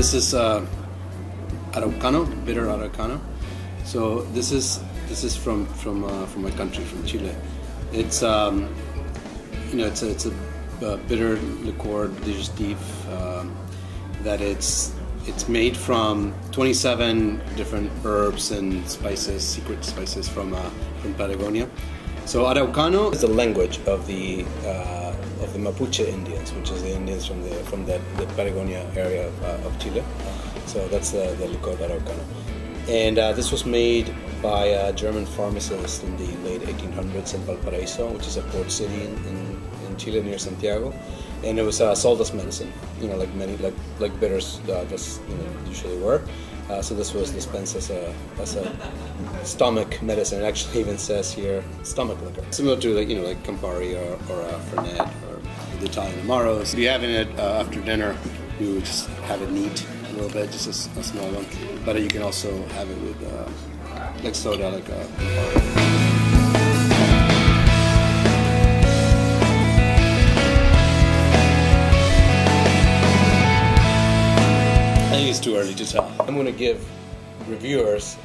this is Araucano, bitter Araucano. So this is from my country, from Chile. It's it's a bitter liqueur digestif that it's made from 27 different herbs and spices, secret spices from Patagonia. So Araucano is the language of the Mapuche Indians, which is the Indians from the Patagonia area of Chile. So that's the liqueur Araucano. And this was made by a German pharmacist in the late 1800s in Valparaiso, which is a port city in Chile near Santiago. And it was sold as medicine, like many bitters usually were. So this was dispensed as a stomach medicine. It actually even says here stomach liquor, similar to like Campari or Fernet or the Italian Amaros. If you're having it after dinner, you would just have it neat a little bit, just a small one. But you can also have it with like soda, like Campari. I think it's too early to tell. I'm going to give reviewers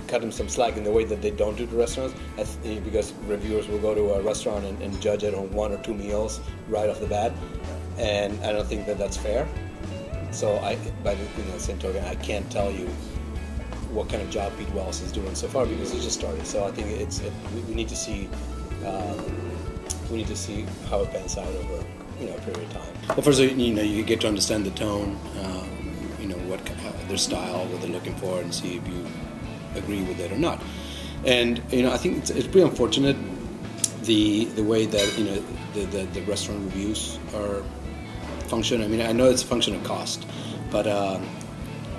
cut them some slack in the way that they don't do to restaurants, because reviewers will go to a restaurant and judge it on 1 or 2 meals right off the bat, and I don't think that that's fair. So by the same token, I can't tell you what kind of job Pete Wells is doing so far because he just started. So I think we need to see how it pans out over a period of time. Well, first, you get to understand the tone, what their style, what they're looking for, and see if you agree with it or not. And I think it's pretty unfortunate the way that the restaurant reviews are function. I mean, I know it's a function of cost, but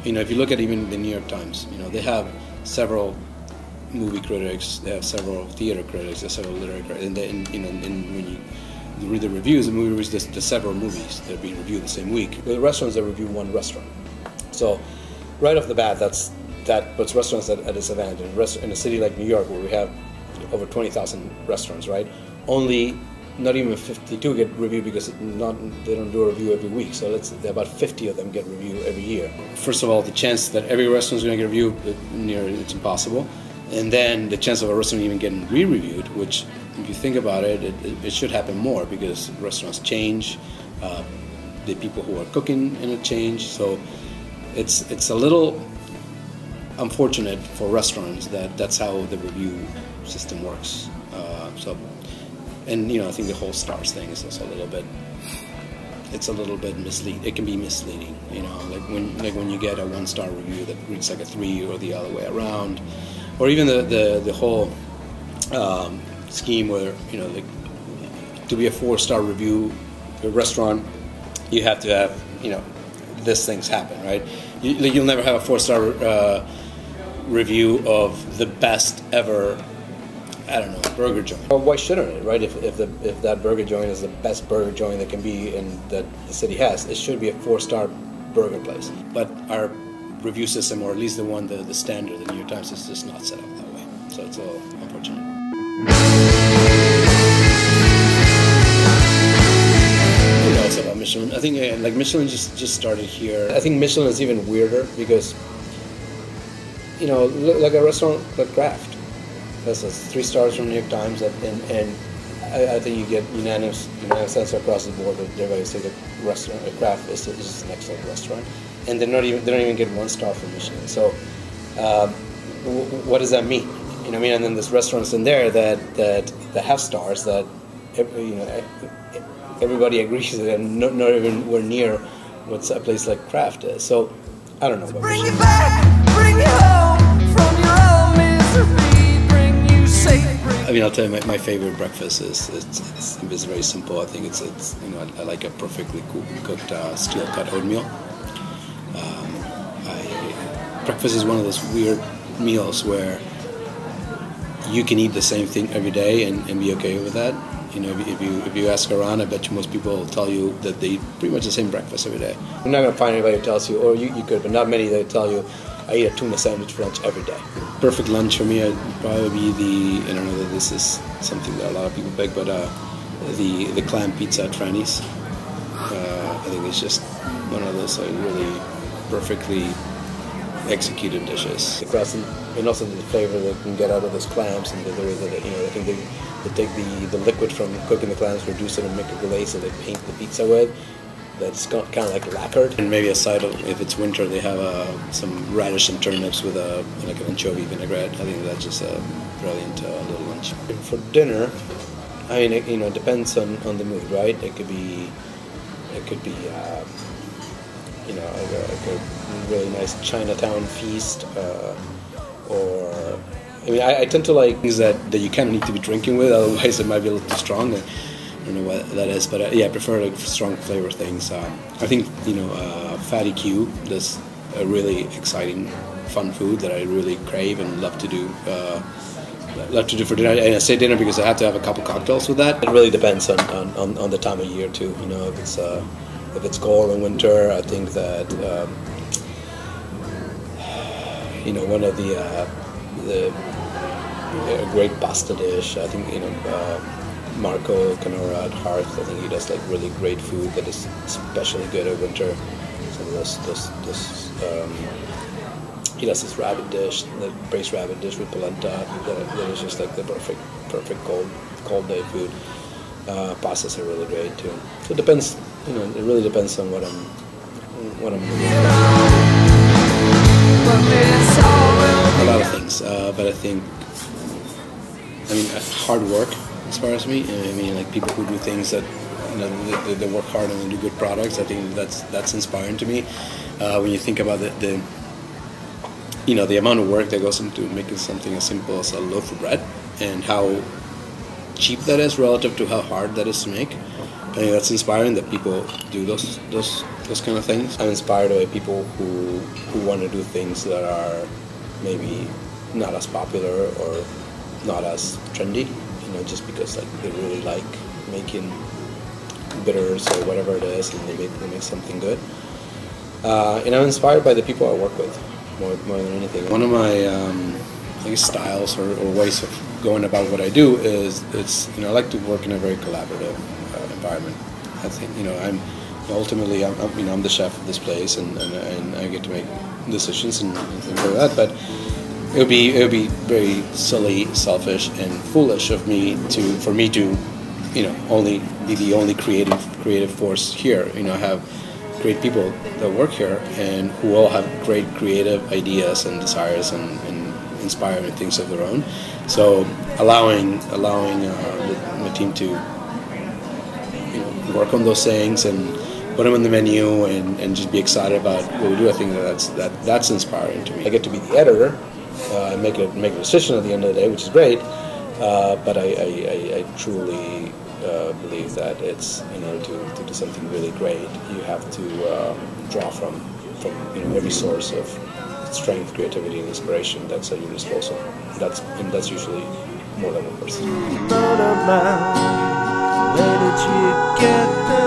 if you look at even the New York Times, they have several movie critics, they have several theater critics, they have several literary critics, and when you read the reviews, the movie reviews, there's several movies that are being reviewed the same week. With restaurants, they review one restaurant. So right off the bat, that puts restaurants at a disadvantage. In a city like New York, where we have over 20,000 restaurants, right? Only not even 52 get reviewed because they don't do a review every week. So about 50 of them get reviewed every year. First of all, the chance that every restaurant is going to get reviewed, it's impossible. And then the chance of a restaurant even getting re-reviewed, which, if you think about it, it should happen more because restaurants change, the people who are cooking in it change. So it's a little unfortunate for restaurants that that's how the review system works. I think the whole stars thing is also a little bit misleading. It can be misleading, like when you get a 1-star review that reads like a 3 or the other way around, or even the whole scheme where to be a 4-star review a restaurant, you have to have these things happen, right? You'll never have a 4-star review of the best ever, I don't know, burger joint. Well, why shouldn't it, right? If that burger joint is the best burger joint that can be and that the city has, it should be a 4-star burger place. But our review system, or at least the standard, the New York Times, is just not set up that way. So it's a little unfortunate. What else about Michelin? I think Michelin just started here. I think Michelin is even weirder because like a restaurant like Kraft. That's 3 stars from New York Times, and I think you get unanimous answer across the board that everybody say that Kraft is just an excellent restaurant, and they don't even get 1 star from Michelin. So what does that mean? And then there's restaurants in there that have stars that everybody agrees that not even near what a place like Kraft is. So I don't know. Bring you back, bring you home from your own misery, bring you safe. I'll tell you, my favorite breakfast is it's very simple. I think it's I like a perfectly cooked steel cut oatmeal. Breakfast is one of those weird meals where you can eat the same thing every day and be okay with that. If you ask around, I bet you most people will tell you that they eat pretty much the same breakfast every day. You're not going to find anybody who tells you, or you could, but not many that tell you, I eat a tuna sandwich for lunch every day. Perfect lunch for me would probably be I don't know that this is something that a lot of people pick, but the clam pizza at Franny's. I think it's just one of those like really perfectly executed dishes. The crust and also the flavor that you can get out of those clams, and the way that I think they take the liquid from cooking the clams, reduce it, and make a glaze that they paint the pizza with. That's kind of like lacquered. And maybe a side of, if it's winter, they have some radish and turnips with like an anchovy vinaigrette. I think that's just a brilliant little lunch. For dinner, I mean, it depends on the mood, right? It could be like a really nice Chinatown feast, or I mean, I tend to like things that you kind of need to be drinking with, otherwise it might be a little too strong. I don't know what that is, but yeah, I prefer like strong flavor things. I think Fatty Q does a really exciting, fun food that I really crave and love to do. Love to do for dinner. And I say dinner because I have to have a couple cocktails with that. It really depends on the time of year too. If it's cold in winter, I think that one of the great pasta dish. I think Marco Canora at Hearth. I think he does like really great food that is especially good in winter. Some of those he does this rabbit dish, the braised rabbit dish with polenta. That is just like the perfect cold day food. Pastas are really great too. So it depends. It really depends on what I'm doing. A lot of things, but I think hard work inspires me. I mean, like people who do things that they work hard and they do good products. I think that's inspiring to me. When you think about the amount of work that goes into making something as simple as a loaf of bread, and how cheap that is relative to how hard that is to make. I think that's inspiring that people do those kind of things. I'm inspired by people who want to do things that are maybe not as popular or not as trendy. Just because like they really like making bitters or whatever it is, and they make something good. And I'm inspired by the people I work with more than anything. One of my styles or ways of going about what I do is I like to work in a very collaborative environment. I think I'm the chef of this place, and I get to make decisions and things like that. But it would be very silly, selfish, and foolish for me to only be the only creative force here. I have great people that work here and who all have great creative ideas and desires and inspiring things of their own. So allowing the team to work on those things and put them on the menu and just be excited about what we do. I think that's inspiring to me. I get to be the editor. I make a decision at the end of the day, which is great. But I truly believe that it's in order to do something really great, you have to draw from every source of strength, creativity, and inspiration that's at your disposal. That's usually more than one person. Where did you get the